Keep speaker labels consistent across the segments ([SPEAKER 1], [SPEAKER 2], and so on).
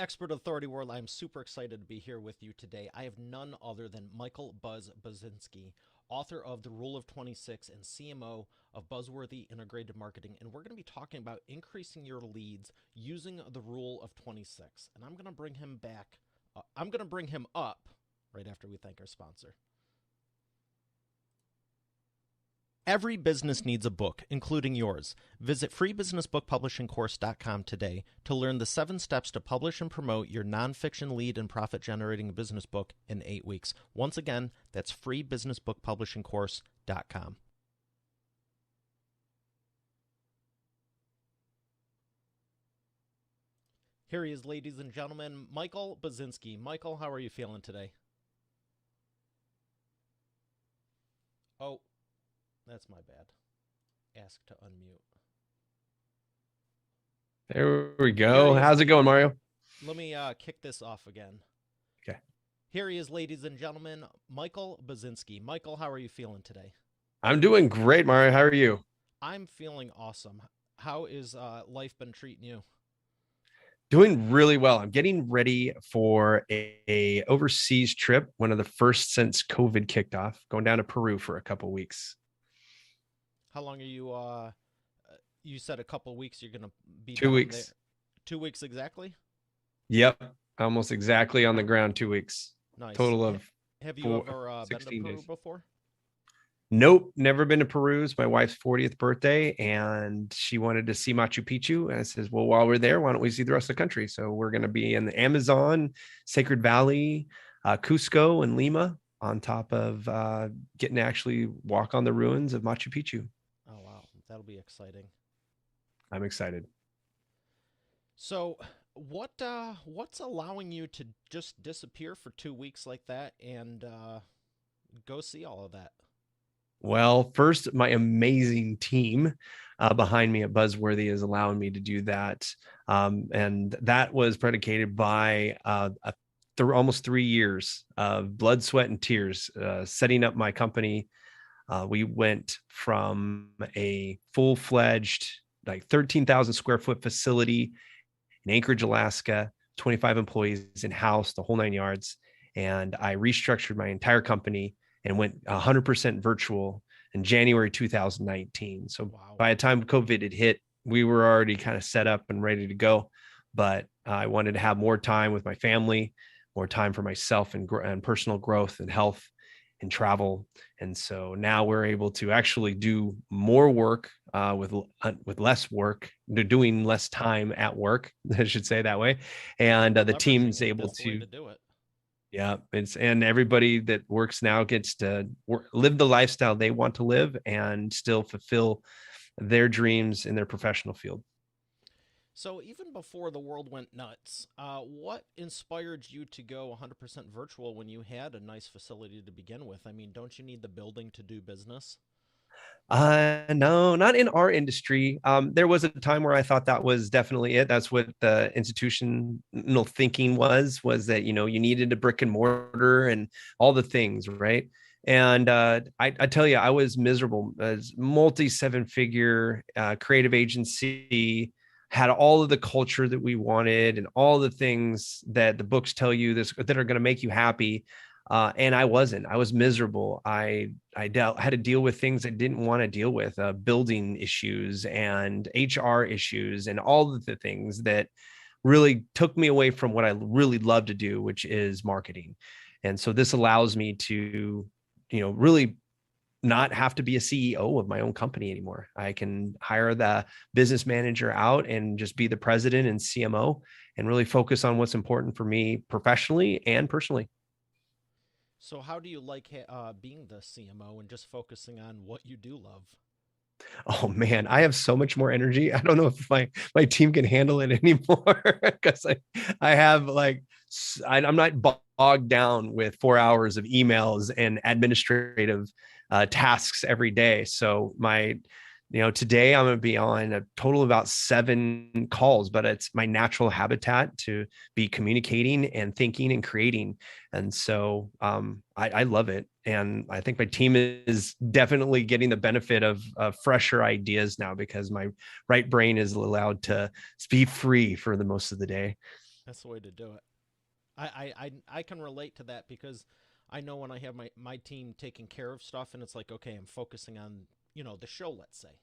[SPEAKER 1] Expert Authority World. I'm super excited to be here with you today. I have none other than Michael Buzz Bazinski, author of The Rule of 26 and CMO of Buzzworthy Integrated Marketing. And we're going to be talking about increasing your leads using the Rule of 26. And I'm going to bring him back. I'm going to bring him up right after we thank our sponsor. Every business needs a book, including yours. Visit freebusinessbookpublishingcourse.com today to learn the 7 steps to publish and promote your nonfiction lead and profit-generating business book in 8 weeks. Once again, that's freebusinessbookpublishingcourse.com. Here he is, ladies and gentlemen, Michael Bazinski. Michael, how are you feeling today? Oh. That's my bad. Ask to unmute.
[SPEAKER 2] There we go. How's it going, Mario?
[SPEAKER 1] Let me kick this off again.
[SPEAKER 2] Okay.
[SPEAKER 1] Here he is, ladies and gentlemen, Michael Bazinski. Michael, how are you feeling today?
[SPEAKER 2] I'm doing great, Mario. How are you?
[SPEAKER 1] I'm feeling awesome. How is life been treating you?
[SPEAKER 2] Doing really well. I'm getting ready for a overseas trip, one of the first since COVID kicked off, going down to Peru for a couple of weeks.
[SPEAKER 1] How long are you, you said a couple of weeks you're going to be
[SPEAKER 2] 2
[SPEAKER 1] down
[SPEAKER 2] weeks.
[SPEAKER 1] there. 2 weeks exactly?
[SPEAKER 2] Yep. Almost exactly on the ground, 2 weeks.
[SPEAKER 1] Nice.
[SPEAKER 2] Total of
[SPEAKER 1] Have you ever been to Peru
[SPEAKER 2] days.
[SPEAKER 1] before?
[SPEAKER 2] Nope. Never been to Peru. It's my wife's 40th birthday and she wanted to see Machu Picchu. And I says, well, while we're there, why don't we see the rest of the country? So we're going to be in the Amazon, Sacred Valley, Cusco and Lima, on top of getting to actually walk on the ruins of Machu Picchu.
[SPEAKER 1] Oh, wow. That'll be exciting.
[SPEAKER 2] I'm excited.
[SPEAKER 1] So what's allowing you to just disappear for 2 weeks like that and go see all of that?
[SPEAKER 2] Well, first, my amazing team behind me at Buzzworthy is allowing me to do that. And that was predicated by almost 3 years of blood, sweat, and tears setting up my company. We went from a full-fledged, like 13,000 square foot facility in Anchorage, Alaska, 25 employees in-house, the whole 9 yards. And I restructured my entire company and went 100% virtual in January 2019. So wow. By the time COVID had hit, we were already kind of set up and ready to go. But I wanted to have more time with my family, more time for myself and personal growth and health and travel. And so now we're able to actually do more work with less work. They're doing less time at work, I should say that way. And the team's able to do it. Yeah, and everybody that works now gets to live the lifestyle they want to live and still fulfill their dreams in their professional field.
[SPEAKER 1] So even before the world went nuts, what inspired you to go 100% virtual when you had a nice facility to begin with? I mean, don't you need the building to do business?
[SPEAKER 2] No, not in our industry. There was a time where I thought that was definitely it. That's what the institutional thinking was that, you needed a brick and mortar and all the things, right? And I tell you, I was miserable. As multi-7-figure creative agency, had all of the culture that we wanted and all the things that the books tell you that are going to make you happy. And I was miserable. I had to deal with things I didn't want to deal with, building issues and HR issues and all of the things that really took me away from what I really love to do, which is marketing. And so this allows me to, really not have to be a CEO of my own company anymore. I can hire the business manager out and just be the president and CMO and really focus on what's important for me professionally and personally.
[SPEAKER 1] So how do you like being the CMO and just focusing on what you do love?
[SPEAKER 2] Oh man, I have so much more energy. I don't know if my team can handle it anymore because I have I'm not bogged down with 4 hours of emails and administrative tasks every day. So today I'm going to be on a total of about 7 calls, but it's my natural habitat to be communicating and thinking and creating. And so I love it. And I think my team is definitely getting the benefit of fresher ideas now because my right brain is allowed to be free for the most of the day.
[SPEAKER 1] That's the way to do it. I can relate to that because I know when I have my team taking care of stuff and it's like, okay, I'm focusing on, the show, let's say.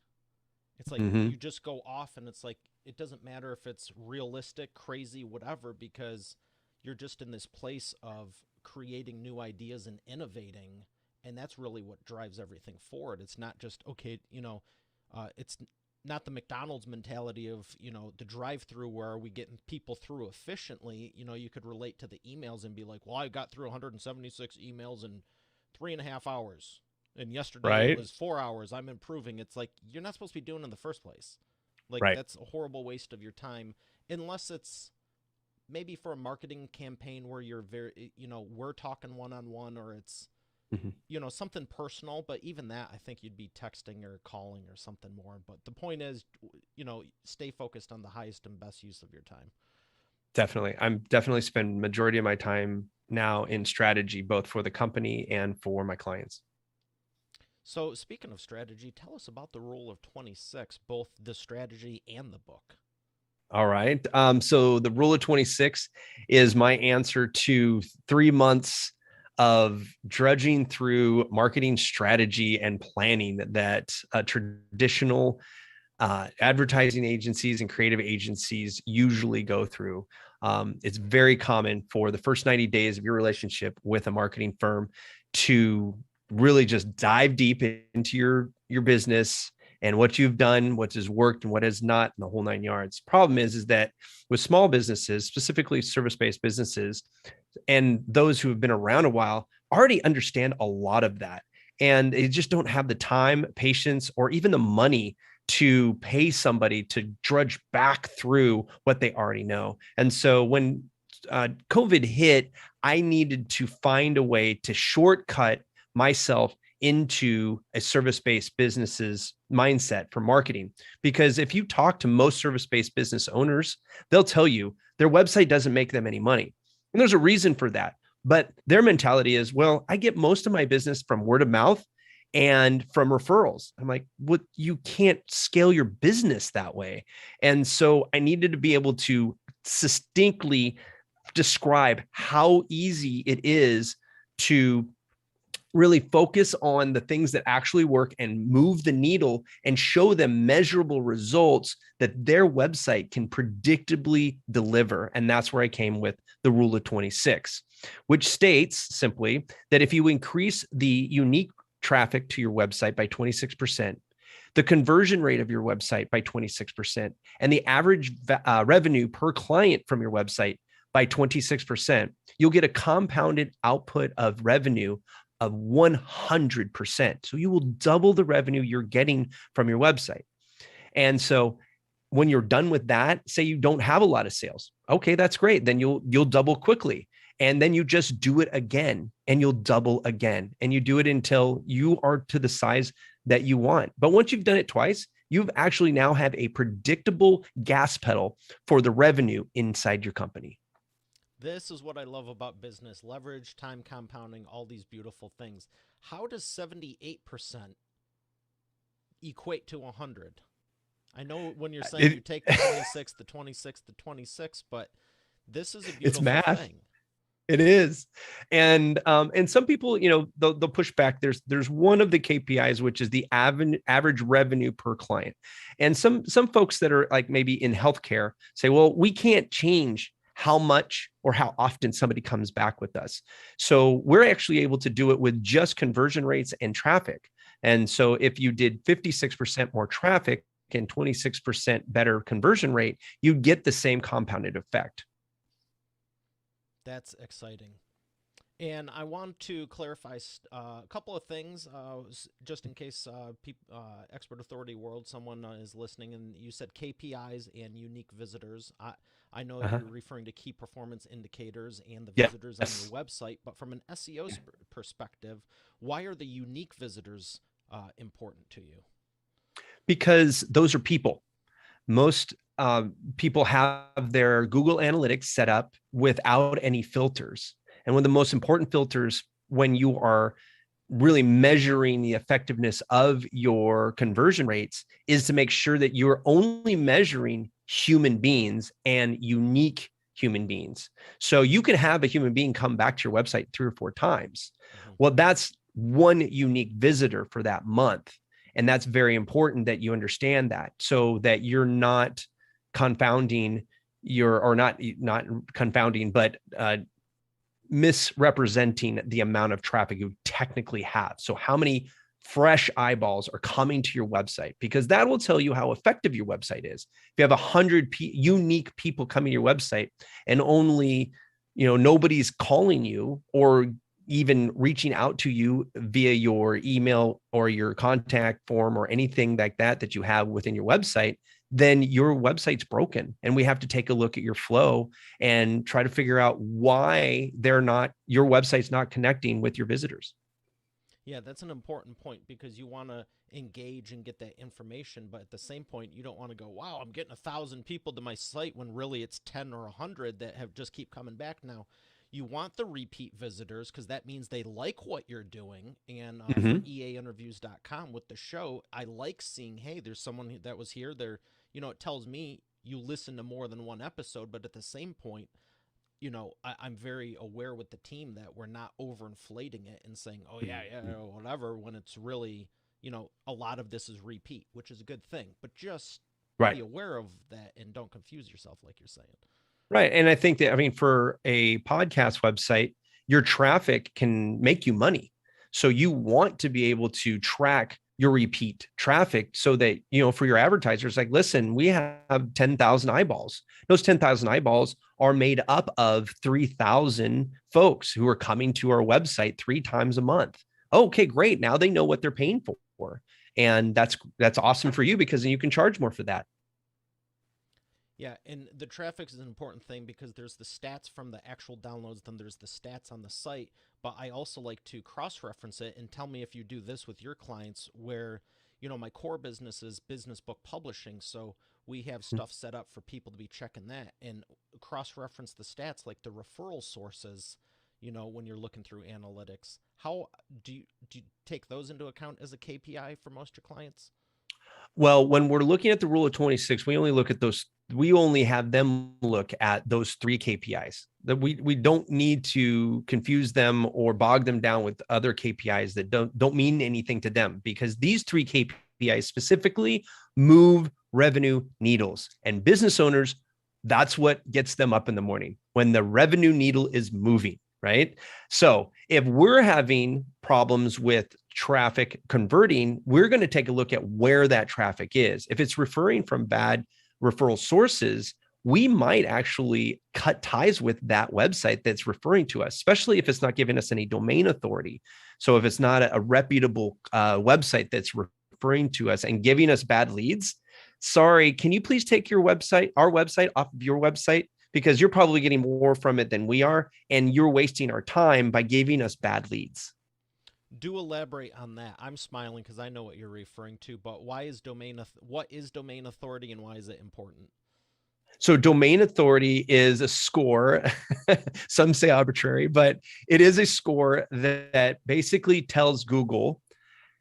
[SPEAKER 1] It's like
[SPEAKER 2] Mm-hmm.
[SPEAKER 1] you just go off and it's like it doesn't matter if it's realistic, crazy, whatever, because you're just in this place of creating new ideas and innovating, and that's really what drives everything forward. It's not just okay, it's not the McDonald's mentality of the drive-through where are we getting people through efficiently. You could relate to the emails and be like, well, I got through 176 emails in 3.5 hours, and yesterday it
[SPEAKER 2] Right.
[SPEAKER 1] was 4 hours. I'm improving. It's like you're not supposed to be doing it in the first place. Like
[SPEAKER 2] Right.
[SPEAKER 1] that's a horrible waste of your time, unless it's maybe for a marketing campaign where you're very, we're talking one on one, or it's
[SPEAKER 2] Mm-hmm.
[SPEAKER 1] something personal. But even that, I think you'd be texting or calling or something more. But the point is, stay focused on the highest and best use of your time.
[SPEAKER 2] Definitely. I'm definitely spend majority of my time now in strategy, both for the company and for my clients.
[SPEAKER 1] So, speaking of strategy, tell us about the rule of 26, both the strategy and the book.
[SPEAKER 2] All right. So the rule of 26 is my answer to 3 months of drudging through marketing strategy and planning that traditional advertising agencies and creative agencies usually go through. It's very common for the first 90 days of your relationship with a marketing firm to really just dive deep into your business and what you've done, what has worked and what has not, and the whole 9 yards. Problem is that with small businesses, specifically service-based businesses, and those who have been around a while already understand a lot of that. And they just don't have the time, patience, or even the money to pay somebody to drudge back through what they already know. And so when COVID hit, I needed to find a way to shortcut myself into a service-based business's mindset for marketing. Because if you talk to most service-based business owners, they'll tell you their website doesn't make them any money. And there's a reason for that. But their mentality is, well, I get most of my business from word of mouth and from referrals. I'm like, what? You can't scale your business that way. And so I needed to be able to succinctly describe how easy it is to really focus on the things that actually work and move the needle and show them measurable results that their website can predictably deliver. And that's where I came with the rule of 26, which states simply that if you increase the unique traffic to your website by 26%, the conversion rate of your website by 26%, and the average revenue per client from your website by 26%, you'll get a compounded output of revenue of 100%. So you will double the revenue you're getting from your website. And so when you're done with that, say you don't have a lot of sales. Okay, that's great. Then you'll double quickly. And then you just do it again and you'll double again. And you do it until you are to the size that you want. But once you've done it twice, you've actually now have a predictable gas pedal for the revenue inside your company.
[SPEAKER 1] This is what I love about business: leverage, time compounding, all these beautiful things. How does 78% equate to 100? I know when you're saying you
[SPEAKER 2] It,
[SPEAKER 1] take the 26, the 26, the 26, but this is a
[SPEAKER 2] it's
[SPEAKER 1] beautiful
[SPEAKER 2] math.
[SPEAKER 1] thing.
[SPEAKER 2] It is. And some people, they'll push back. There's one of the KPIs, which is the average revenue per client. And some folks that are like maybe in healthcare say, well, we can't change how much or how often somebody comes back with us. So we're actually able to do it with just conversion rates and traffic. And so if you did 56% more traffic and 26% better conversion rate, you get the same compounded effect.
[SPEAKER 1] That's exciting. And I want to clarify a couple of things, just in case Expert Authority World, someone is listening, and you said KPIs and unique visitors. I know
[SPEAKER 2] Uh-huh.
[SPEAKER 1] you're referring to key performance indicators and the visitors on your
[SPEAKER 2] Yes.
[SPEAKER 1] website, but from an SEO perspective, why are the unique visitors important to you?
[SPEAKER 2] Because those are people. Most people have their Google Analytics set up without any filters. And one of the most important filters when you are really measuring the effectiveness of your conversion rates is to make sure that you're only measuring human beings and unique human beings. So you can have a human being come back to your website 3 or 4 times.
[SPEAKER 1] Hmm.
[SPEAKER 2] Well, that's one unique visitor for that month. And that's very important that you understand that, so that you're not confounding or not confounding, but misrepresenting the amount of traffic you technically have. So how many fresh eyeballs are coming to your website, because that will tell you how effective your website is. If you have 100 unique people coming to your website and only, nobody's calling you or even reaching out to you via your email or your contact form or anything like that you have within your website, then your website's broken. And we have to take a look at your flow and try to figure out why your website's not connecting with your visitors.
[SPEAKER 1] Yeah, that's an important point because you want to engage and get that information, but at the same point, you don't want to go, "Wow, I'm getting 1,000 people to my site," when really it's 10 or 100 that have just keep coming back. Now, you want the repeat visitors because that means they like what you're doing. And for
[SPEAKER 2] Mm-hmm.
[SPEAKER 1] eainterviews.com with the show, I like seeing, hey, there's someone that was here. It tells me you listen to more than one episode, but at the same point, I'm very aware with the team that we're not overinflating it and saying, "Oh yeah, yeah, whatever," when it's really, a lot of this is repeat, which is a good thing. But just
[SPEAKER 2] Right.
[SPEAKER 1] be aware of that and don't confuse yourself, like you're saying.
[SPEAKER 2] Right. And I think that, I mean, for a podcast website, your traffic can make you money. So you want to be able to track your repeat traffic so that, for your advertisers, like, listen, we have 10,000 eyeballs. Those 10,000 eyeballs are made up of 3,000 folks who are coming to our website 3 times a month. Okay, great. Now they know what they're paying for. And that's awesome for you, because then you can charge more for that.
[SPEAKER 1] Yeah, and the traffic is an important thing because there's the stats from the actual downloads, then there's the stats on the site. But I also like to cross reference it and tell me if you do this with your clients, where, my core business is business book publishing. So we have stuff set up for people to be checking that and cross reference the stats, like the referral sources, when you're looking through analytics. How do you take those into account as a KPI for most of your clients?
[SPEAKER 2] Well, when we're looking at the rule of 26, we only have them look at those 3 KPIs. That we don't need to confuse them or bog them down with other KPIs that don't mean anything to them, because these 3 KPIs specifically move revenue needles. And business owners, that's what gets them up in the morning, when the revenue needle is moving, right? So if we're having problems with traffic converting, we're going to take a look at where that traffic is. If it's referring from bad referral sources, we might actually cut ties with that website that's referring to us, especially if it's not giving us any domain authority. So if it's not a reputable website that's referring to us and giving us bad leads, sorry, can you please take our website off of your website? Because you're probably getting more from it than we are, and you're wasting our time by giving us bad leads.
[SPEAKER 1] Do elaborate on that. I'm smiling because I know what you're referring to, but what is domain authority and why is it important?
[SPEAKER 2] So domain authority is a score. Some say arbitrary, but it is a score that basically tells Google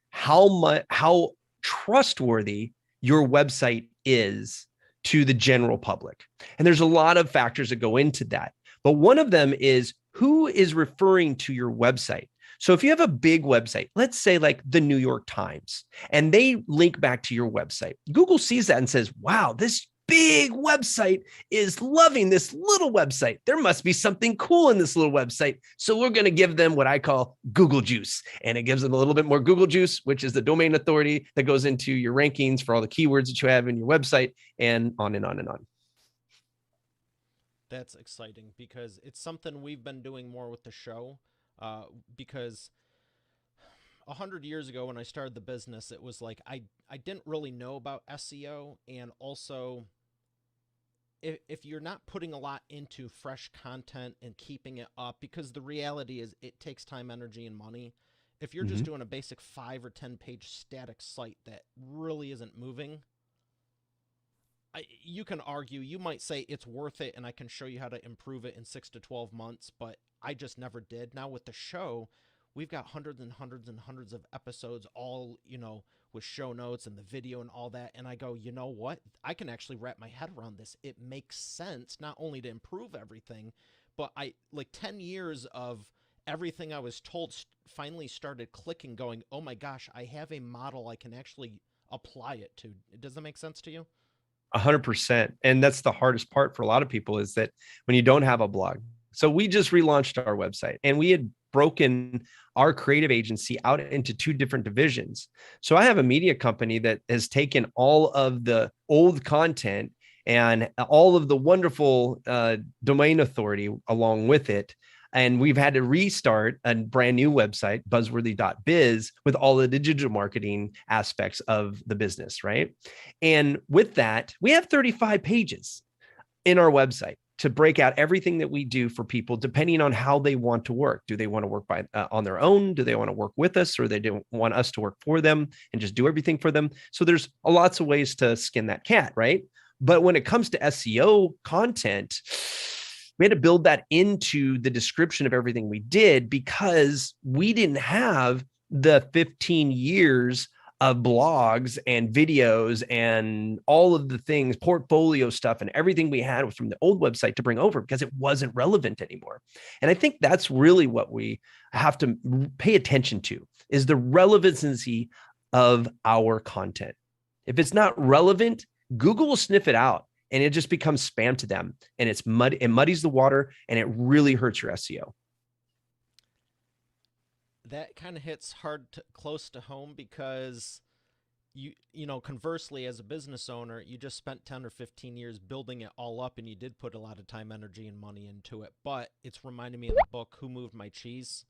[SPEAKER 2] how trustworthy your website is to the general public. And there's a lot of factors that go into that. But one of them is who is referring to your website. So if you have a big website, let's say like the New York Times, and they link back to your website, Google sees that and says, wow, this big website is loving this little website. There must be something cool in this little website. So we're going to give them what I call Google juice. And it gives them a little bit more Google juice, which is the domain authority that goes into your rankings for all the keywords that you have in your website, and on and on and on.
[SPEAKER 1] That's exciting because it's something we've been doing more with the show. Because 100 years ago when I started the business, it was like I didn't really know about SEO, and also if you're not putting a lot into fresh content and keeping it up, because the reality is it takes time, energy, and money. If you're just
[SPEAKER 2] Mm-hmm.
[SPEAKER 1] doing a basic 5 or 10 page static site that really isn't moving, you can argue, you might say it's worth it and I can show you how to improve it in 6 to 12 months, but I just never did. Now with the show, we've got hundreds and hundreds and hundreds of episodes, all, with show notes and the video and all that. And I go, you know what? I can actually wrap my head around this. It makes sense, not only to improve everything, but I like 10 years of everything I was told finally started clicking, going, oh my gosh, I have a model I can actually apply it to. Does that make sense to you?
[SPEAKER 2] 100%. And that's the hardest part for a lot of people, is that when you don't have a blog. So we just relaunched our website, and we had broken our creative agency out into two different divisions. So I have a media company that has taken all of the old content and all of the wonderful domain authority along with it. And we've had to restart a brand new website, buzzworthy.biz, with all the digital marketing aspects of the business, right? And with that, we have 35 pages in our website to break out everything that we do for people, depending on how they want to work. Do they want to work on their own? Do they want to work with us, or they don't want us to work for them and just do everything for them? So there's lots of ways to skin that cat, right? But when it comes to SEO content, we had to build that into the description of everything we did, because we didn't have the 15 years of blogs and videos and all of the things, portfolio stuff, and everything we had from the old website to bring over, because it wasn't relevant anymore. And I think that's really what we have to pay attention to, is the relevancy of our content. If it's not relevant, Google will sniff it out, and it just becomes spam to them, and it muddies the water, and it really hurts your SEO.
[SPEAKER 1] That kind of hits close to home, because conversely, as a business owner, you just spent 10 or 15 years building it all up, and you did put a lot of time, energy, and money into it. But it's reminding me of the book Who Moved My Cheese.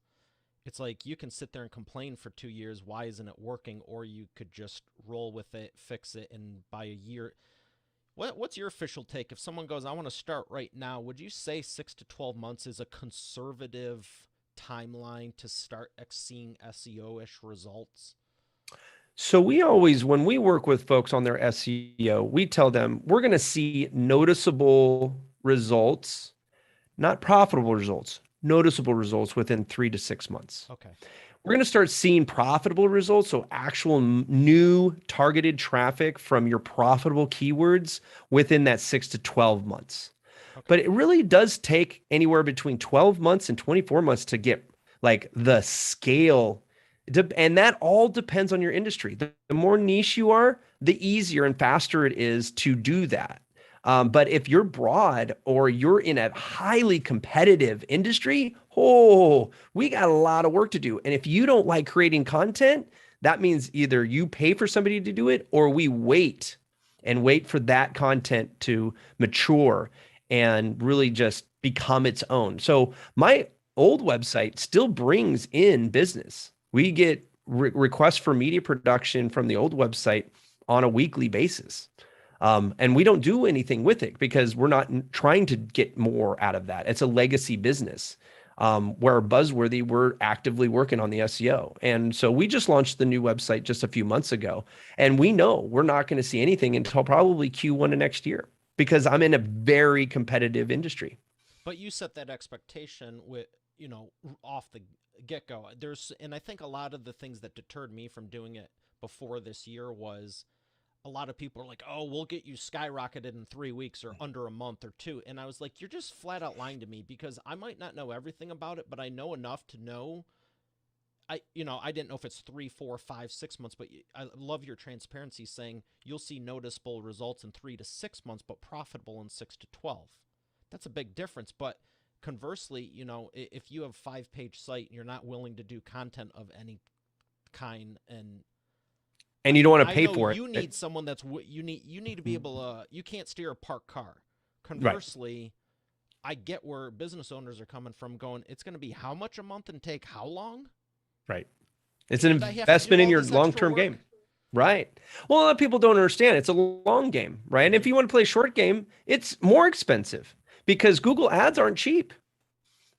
[SPEAKER 1] It's like, you can sit there and complain for 2 years, why isn't it working? Or you could just roll with it, fix it, and by a year. What's your official take? If someone goes, I want to start right now, would you say 6 to 12 months is a conservative timeline to start seeing SEO-ish results?
[SPEAKER 2] So we always, when we work with folks on their SEO, we tell them we're going to see noticeable results, not profitable results, noticeable results within 3 to 6 months.
[SPEAKER 1] Okay.
[SPEAKER 2] We're going to start seeing profitable results. So actual new targeted traffic from your profitable keywords within that 6 to 12 months. Okay. But it really does take anywhere between 12 months and 24 months to get like the scale. And that all depends on your industry. The more niche you are, the easier and faster it is to do that. But if you're broad, or you're in a highly competitive industry, we got a lot of work to do. And if you don't like creating content, that means either you pay for somebody to do it, or we wait for that content to mature and really just become its own. So my old website still brings in business. We get requests for media production from the old website on a weekly basis. And we don't do anything with it, because we're not trying to get more out of that. It's a legacy business. Where Buzzworthy, we're actively working on the SEO. And so we just launched the new website just a few months ago. And we know we're not going to see anything until probably Q1 of next year, because I'm in a very competitive industry.
[SPEAKER 1] But you set that expectation with, off the get-go. And I think a lot of the things that deterred me from doing it before this year was, a lot of people are like, oh, we'll get you skyrocketed in 3 weeks or under a month or 2. And I was like, you're just flat out lying to me, because I might not know everything about it, but I know enough to know. I didn't know if it's 3, 4, 5, 6 months, but I love your transparency, saying you'll see noticeable results in 3 to 6 months, but profitable in 6 to 12. That's a big difference. But conversely, if you have a 5-page site and you're not willing to do content of any kind,
[SPEAKER 2] and you don't want to pay for it,
[SPEAKER 1] you need someone you need to be able to, you can't steer a parked car. Conversely, right. I get where business owners are coming from, going, it's going to be how much a month and take how long?
[SPEAKER 2] Right. It's an investment in your long-term game. Right. Well, a lot of people don't understand. It's a long game, right? And if you want to play short game, it's more expensive, because Google ads aren't cheap.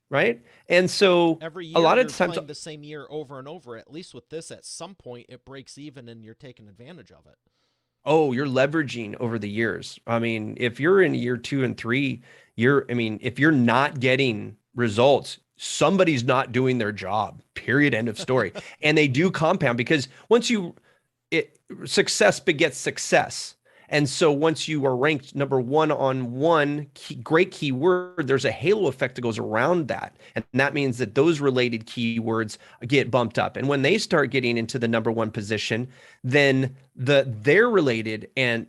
[SPEAKER 2] Right. And so
[SPEAKER 1] every year,
[SPEAKER 2] a lot of
[SPEAKER 1] you're
[SPEAKER 2] times
[SPEAKER 1] playing the same year over and over. At least with this, at some point it breaks even and you're taking advantage of it.
[SPEAKER 2] Oh, you're leveraging over the years. I mean, if you're in year 2 and 3, if you're not getting results, somebody's not doing their job, period, end of story. And they do compound because success begets success. And so once you are ranked number one on one great keyword, there's a halo effect that goes around that. And that means that those related keywords get bumped up. And when they start getting into the number one position, then their related and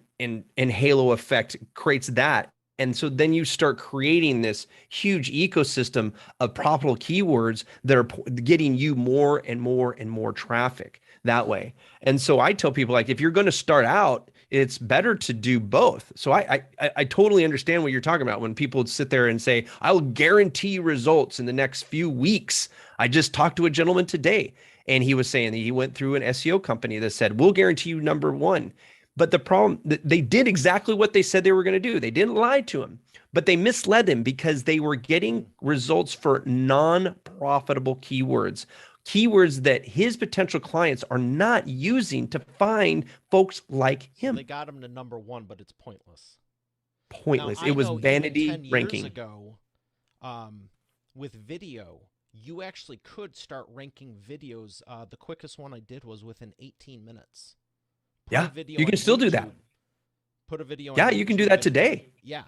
[SPEAKER 2] halo effect creates that. And so then you start creating this huge ecosystem of profitable keywords that are getting you more and more and more traffic that way. And so I tell people, like, if you're going to start out, it's better to do both. So I totally understand what you're talking about when people sit there and say, I'll guarantee results in the next few weeks. I just talked to a gentleman today, and he was saying that he went through an SEO company that said, we'll guarantee you number one. But the problem, they did exactly what they said they were going to do. They didn't lie to him, but they misled him because they were getting results for non-profitable keywords that his potential clients are not using to find folks like him.
[SPEAKER 1] So they got him to number one, but it's pointless.
[SPEAKER 2] Pointless.
[SPEAKER 1] Now,
[SPEAKER 2] it was vanity
[SPEAKER 1] 10 years
[SPEAKER 2] ranking.
[SPEAKER 1] Ago, with video, you actually could start ranking videos. The quickest one I did was within 18 minutes.
[SPEAKER 2] Yeah, you can still do that.
[SPEAKER 1] Put a video on
[SPEAKER 2] Yeah, you can do that today.
[SPEAKER 1] Yeah.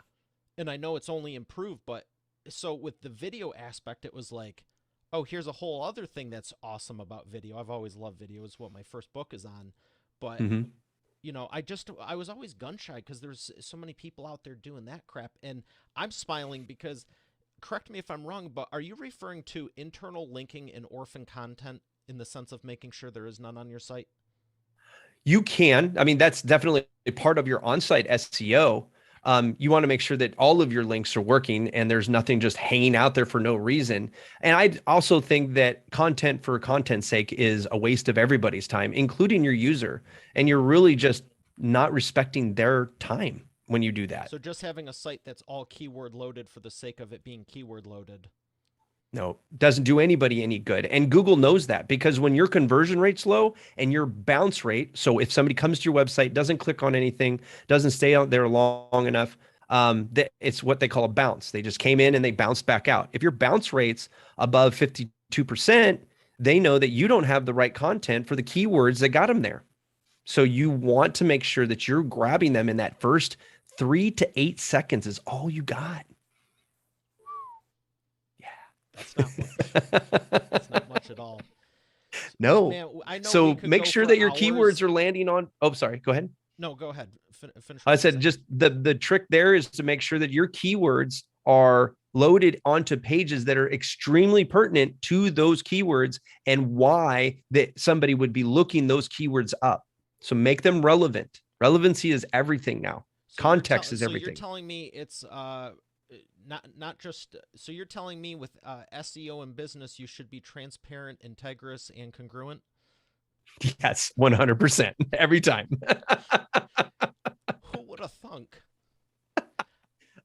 [SPEAKER 1] And I know it's only improved, but so with the video aspect, it was like, oh, here's a whole other thing that's awesome about video. I've always loved video. It's what my first book is on. But, you know, I was always gun shy because there's so many people out there doing that crap. And I'm smiling because, correct me if I'm wrong, but are you referring to internal linking and orphan content in the sense of making sure there is none on your site?
[SPEAKER 2] You can. I mean, that's definitely a part of your on-site SEO. You want to make sure that all of your links are working and there's nothing just hanging out there for no reason. And I also think that content for content's sake is a waste of everybody's time, including your user. And you're really just not respecting their time when you do that.
[SPEAKER 1] So just having a site that's all keyword loaded for the sake of it being keyword loaded.
[SPEAKER 2] No, doesn't do anybody any good. And Google knows that, because when your conversion rate's low and your bounce rate, so if somebody comes to your website, doesn't click on anything, doesn't stay out there long enough, it's what they call a bounce. They just came in and they bounced back out. If your bounce rate's above 52%, they know that you don't have the right content for the keywords that got them there. So you want to make sure that you're grabbing them in that first 3 to 8 seconds is all you got.
[SPEAKER 1] That's not much. That's not much at all.
[SPEAKER 2] No.
[SPEAKER 1] Man, I know
[SPEAKER 2] so make sure that your
[SPEAKER 1] hours.
[SPEAKER 2] keywords are landing on. Oh, sorry. Go ahead.
[SPEAKER 1] No, go ahead. Finish.
[SPEAKER 2] I said just the trick there is to make sure that your keywords are loaded onto pages that are extremely pertinent to those keywords and why that somebody would be looking those keywords up. So make them relevant. Relevancy is everything now. So context is everything.
[SPEAKER 1] So you're telling me it's not just, so you're telling me with SEO and business, you should be transparent, integrous, and congruent?
[SPEAKER 2] Yes, 100% every time.
[SPEAKER 1] Who would have thunk?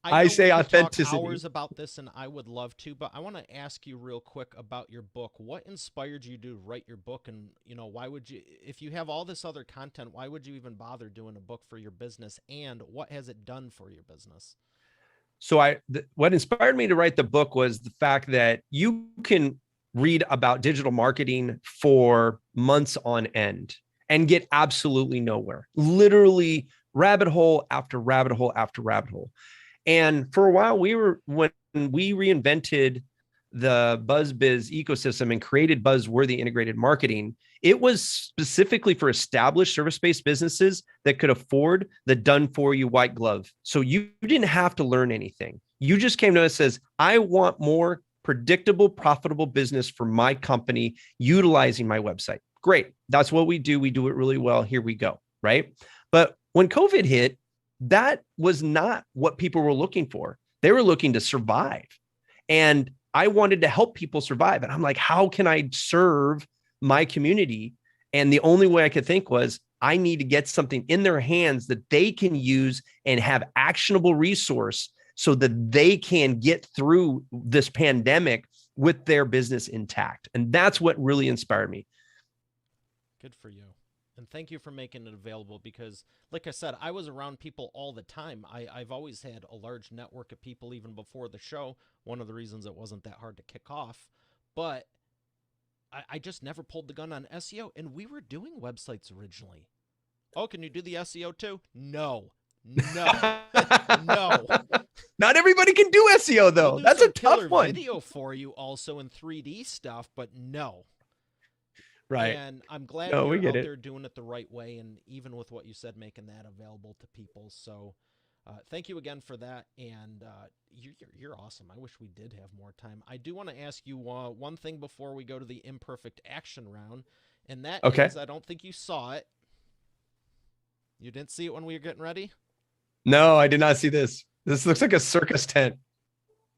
[SPEAKER 2] I say authenticity.
[SPEAKER 1] Talk hours about this, and I would love to, but I want to ask you real quick about your book. What inspired you to write your book? And, you know, why would you, if you have all this other content, why would you even bother doing a book for your business? And what has it done for your business?
[SPEAKER 2] So what inspired me to write the book was the fact that you can read about digital marketing for months on end and get absolutely nowhere, literally rabbit hole after rabbit hole after rabbit hole. And for a while, when we reinvented the BuzzBiz ecosystem and created buzzworthy integrated marketing, it was specifically for established service-based businesses that could afford the done-for-you white glove. So you didn't have to learn anything. You just came to us and says, I want more predictable, profitable business for my company utilizing my website. Great. That's what we do. We do it really well. Here we go. Right. But when COVID hit, that was not what people were looking for. They were looking to survive. And I wanted to help people survive. And I'm like, how can I serve my community? And the only way I could think was I need to get something in their hands that they can use and have actionable resource so that they can get through this pandemic with their business intact. And that's what really inspired me.
[SPEAKER 1] Good for you. And thank you for making it available because, like I said, I was around people all the time. I've always had a large network of people even before the show. One of the reasons it wasn't that hard to kick off. But I just never pulled the gun on SEO. And we were doing websites originally. Oh, can you do the SEO too? No. No. No.
[SPEAKER 2] Not everybody can do SEO, though.
[SPEAKER 1] We'll do
[SPEAKER 2] That's
[SPEAKER 1] some
[SPEAKER 2] a tough
[SPEAKER 1] killer
[SPEAKER 2] one.
[SPEAKER 1] video for you also in 3D stuff, but no.
[SPEAKER 2] Right.
[SPEAKER 1] And I'm glad
[SPEAKER 2] No, we
[SPEAKER 1] you're
[SPEAKER 2] get
[SPEAKER 1] out
[SPEAKER 2] it.
[SPEAKER 1] there doing it the right way, and even with what you said, making that available to people. So thank you again for that, and you're awesome. I wish we did have more time. I do want to ask you one thing before we go to the imperfect action round, and that
[SPEAKER 2] Okay.
[SPEAKER 1] is, I don't think you saw it. You didn't see it when we were getting ready?
[SPEAKER 2] No, I did not see this. This looks like a circus tent.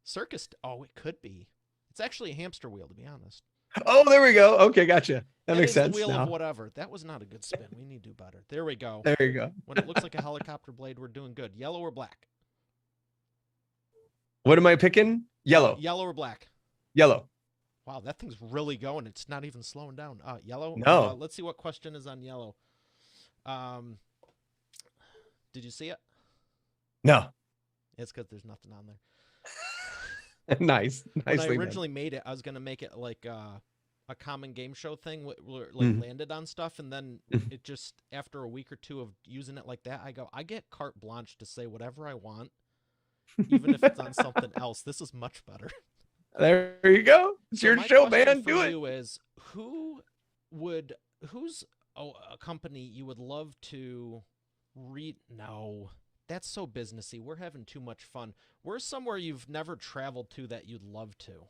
[SPEAKER 1] Circus? Oh, it could be. It's actually a hamster wheel, to be honest.
[SPEAKER 2] Oh, there we go. Okay, gotcha. That makes sense
[SPEAKER 1] The wheel
[SPEAKER 2] now.
[SPEAKER 1] of whatever. That was not a good spin. We need to do better. There we go.
[SPEAKER 2] There you go.
[SPEAKER 1] When it looks like a helicopter blade, we're doing good. Yellow or black?
[SPEAKER 2] What am I picking? Yellow.
[SPEAKER 1] Yellow or black?
[SPEAKER 2] Yellow.
[SPEAKER 1] Wow, that thing's really going. It's not even slowing down. Yellow?
[SPEAKER 2] No.
[SPEAKER 1] Let's see what question is on yellow. Did you see it?
[SPEAKER 2] No.
[SPEAKER 1] It's because there's nothing on there.
[SPEAKER 2] Nice.
[SPEAKER 1] When I originally made it, I was going to make it like a common game show thing where landed on stuff. And then it just, after a week or two of using it like that, I get carte blanche to say whatever I want, even if it's on something else. This is much better.
[SPEAKER 2] There you go. It's your show, man. Do it.
[SPEAKER 1] Is who's a company you would love to read? No. That's so businessy. We're having too much fun. Where's somewhere you've never traveled to that you'd love to,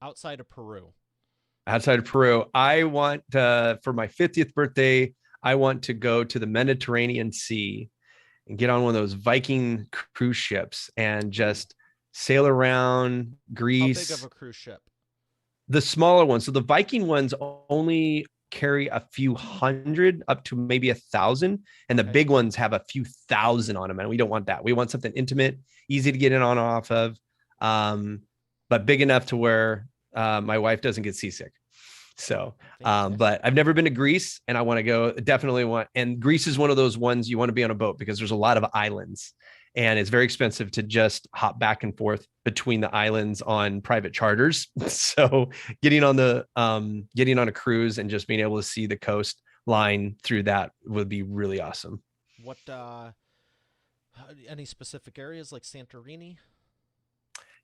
[SPEAKER 1] outside of Peru?
[SPEAKER 2] Outside of Peru, I want for my 50th birthday, I want to go to the Mediterranean Sea and get on one of those Viking cruise ships and just sail around Greece.
[SPEAKER 1] How big of a cruise ship?
[SPEAKER 2] The smaller ones. So the Viking ones only carry a few hundred up to maybe 1,000, and the big ones have a few thousand on them, and we don't want that. We want something intimate, easy to get in on and off of, but big enough to where my wife doesn't get seasick. So but I've never been to Greece, and I want to go. Definitely want. And Greece is one of those ones you want to be on a boat because there's a lot of islands, and it's very expensive to just hop back and forth between the islands on private charters. So getting on a cruise and just being able to see the coastline through that would be really awesome.
[SPEAKER 1] What any specific areas like Santorini?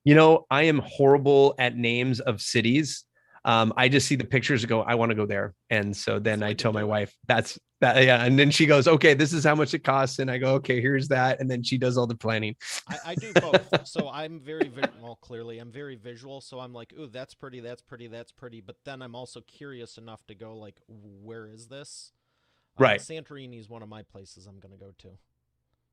[SPEAKER 2] You know, I am horrible at names of cities. I just see the pictures and go, I want to go there. And so then I tell my wife, that's that. Yeah. And then she goes, okay, this is how much it costs. And I go, okay, here's that. And then she does all the planning.
[SPEAKER 1] I do both. So I'm very, clearly I'm very visual. So I'm like, ooh, that's pretty, that's pretty, that's pretty. But then I'm also curious enough to go like, where is this?
[SPEAKER 2] Right.
[SPEAKER 1] Santorini is one of my places I'm going to go to.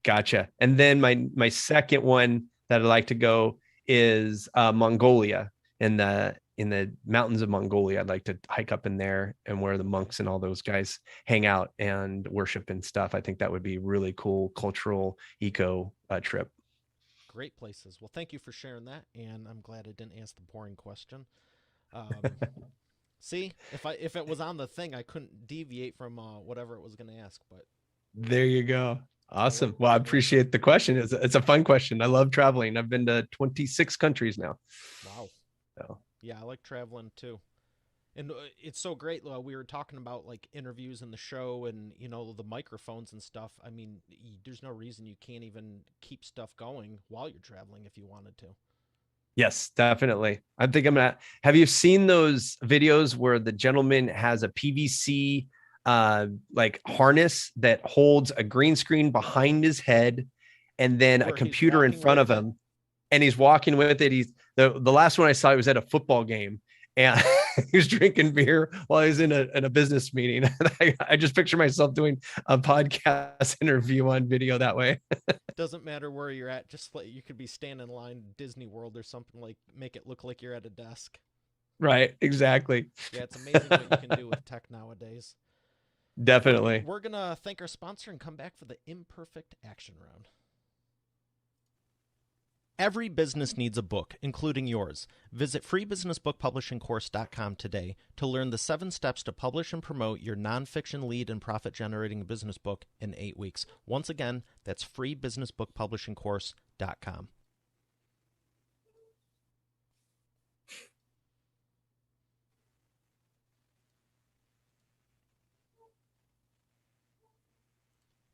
[SPEAKER 2] Gotcha. And then my second one that I'd like to go is Mongolia. In the mountains of Mongolia. I'd like to hike up in there and where the monks and all those guys hang out and worship and stuff. I think that would be really cool cultural eco trip.
[SPEAKER 1] Great places. Well, thank you for sharing that. And I'm glad I didn't ask the boring question. See, if it was on the thing, I couldn't deviate from whatever it was going to ask, but
[SPEAKER 2] there you go. Awesome. Well, I appreciate the question. It's a fun question. I love traveling. I've been to 26 countries now.
[SPEAKER 1] Wow.
[SPEAKER 2] So.
[SPEAKER 1] Yeah, I like traveling too. And it's so great. We were talking about like interviews in the show and, you know, the microphones and stuff. I mean, there's no reason you can't even keep stuff going while you're traveling if you wanted to.
[SPEAKER 2] Yes, definitely. I think have you seen those videos where the gentleman has a PVC like harness that holds a green screen behind his head and then a computer in front of him, and he's walking with it? The last one I saw, he was at a football game and he was drinking beer while he's in a business meeting. I just picture myself doing a podcast interview on video that way.
[SPEAKER 1] It doesn't matter where you're at. Just like you could be standing in line at Disney World or something, like make it look like you're at a desk.
[SPEAKER 2] Right. Exactly.
[SPEAKER 1] Yeah. It's amazing what you can do with tech nowadays.
[SPEAKER 2] Definitely.
[SPEAKER 1] We're going to thank our sponsor and come back for the imperfect action round. Every business needs a book, including yours. Visit freebusinessbookpublishingcourse.com today to learn the 7 steps to publish and promote your nonfiction lead and profit-generating business book in 8 weeks. Once again, that's freebusinessbookpublishingcourse.com.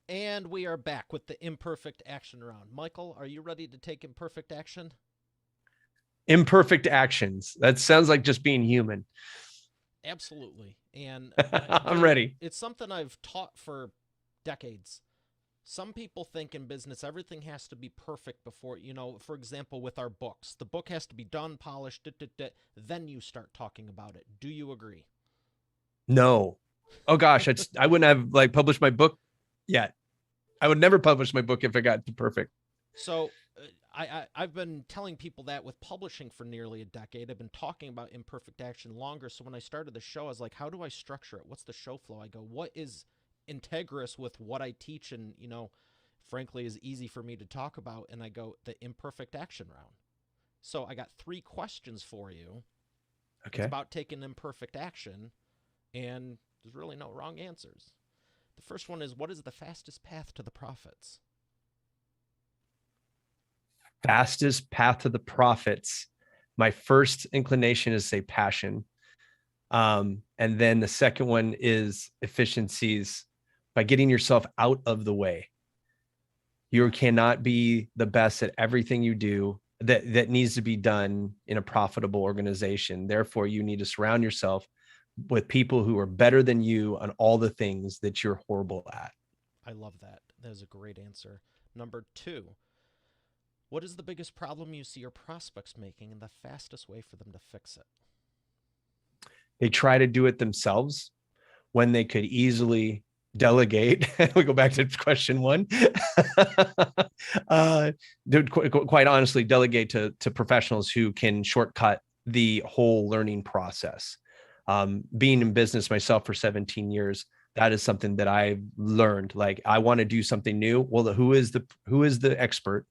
[SPEAKER 1] And we are back with the imperfect action round. Michael, are you ready to take imperfect action?
[SPEAKER 2] Imperfect actions. That sounds like just being human.
[SPEAKER 1] Absolutely. And
[SPEAKER 2] I'm ready.
[SPEAKER 1] it's something I've taught for decades. Some people think in business everything has to be perfect before, for example, with our books. The book has to be done, polished, then you start talking about it. Do you agree?
[SPEAKER 2] No. Oh gosh, I wouldn't have like published my book yet. I would never publish my book if it got to perfect.
[SPEAKER 1] So I've been telling people that with publishing for nearly a decade. I've been talking about imperfect action longer. So when I started the show, I was like, how do I structure it? What's the show flow? I go, what is integrous with what I teach and, frankly, is easy for me to talk about? And I go, the imperfect action round. So I got 3 questions for you.
[SPEAKER 2] Okay.
[SPEAKER 1] It's about taking imperfect action, and there's really no wrong answers. The first one is, what is the fastest path to the profits?
[SPEAKER 2] Fastest path to the profits. My first inclination is say passion. And then the second one is efficiencies by getting yourself out of the way. You cannot be the best at everything you do that needs to be done in a profitable organization. Therefore, you need to surround yourself with people who are better than you on all the things that you're horrible at.
[SPEAKER 1] I love that. That is a great answer. Number 2, what is the biggest problem you see your prospects making and the fastest way for them to fix it?
[SPEAKER 2] They try to do it themselves when they could easily delegate. We go back to question 1. Quite honestly, delegate to professionals who can shortcut the whole learning process. Being in business myself for 17 years, that is something that I've learned. Like, I want to do something new. Well, who is the expert?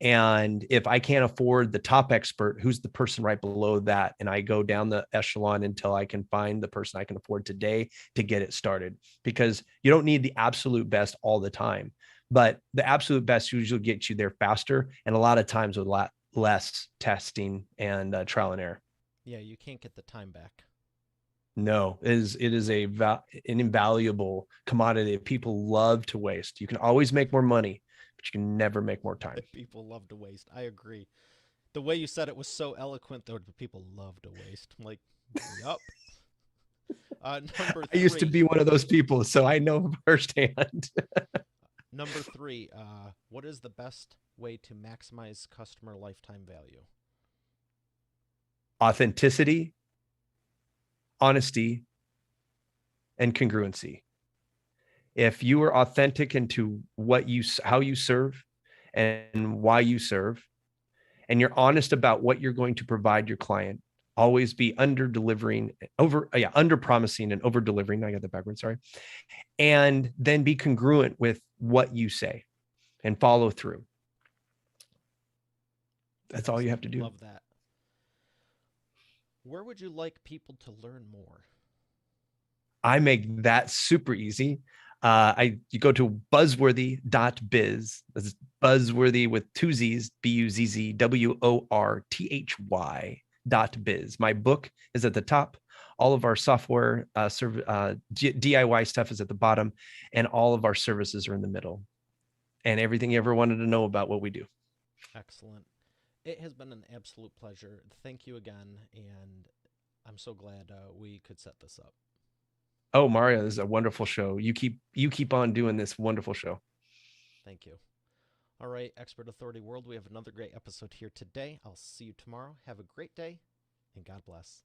[SPEAKER 2] And if I can't afford the top expert, who's the person right below that? And I go down the echelon until I can find the person I can afford today to get it started. Because you don't need the absolute best all the time, but the absolute best usually gets you there faster, and a lot of times with a lot less testing and trial and error.
[SPEAKER 1] Yeah, you can't get the time back.
[SPEAKER 2] No, it is an invaluable commodity that people love to waste. You can always make more money, but you can never make more time.
[SPEAKER 1] People love to waste. I agree. The way you said it was so eloquent, though. People love to waste. I'm like, yup. Number 3.
[SPEAKER 2] I used to be one of those people, so I know firsthand.
[SPEAKER 1] Number 3. What is the best way to maximize customer lifetime value?
[SPEAKER 2] Authenticity, honesty, and congruency. If you are authentic into how you serve and why you serve, and you're honest about what you're going to provide your client, always be under promising and over delivering. I got that backwards. Sorry. And then be congruent with what you say and follow through. That's all you have to do.
[SPEAKER 1] Love that. Where would you like people to learn more?
[SPEAKER 2] I make that super easy. You go to buzzworthy.biz. That's buzzworthy with 2 Z's, BUZZWORTHY.biz. My book is at the top. All of our software, DIY stuff is at the bottom, and all of our services are in the middle. And everything you ever wanted to know about what we do.
[SPEAKER 1] Excellent. It has been an absolute pleasure. Thank you again, and I'm so glad we could set this up.
[SPEAKER 2] Oh, Mario, this is a wonderful show. You keep on doing this wonderful show.
[SPEAKER 1] Thank you. All right, Expert Authority World, we have another great episode here today. I'll see you tomorrow. Have a great day, and God bless.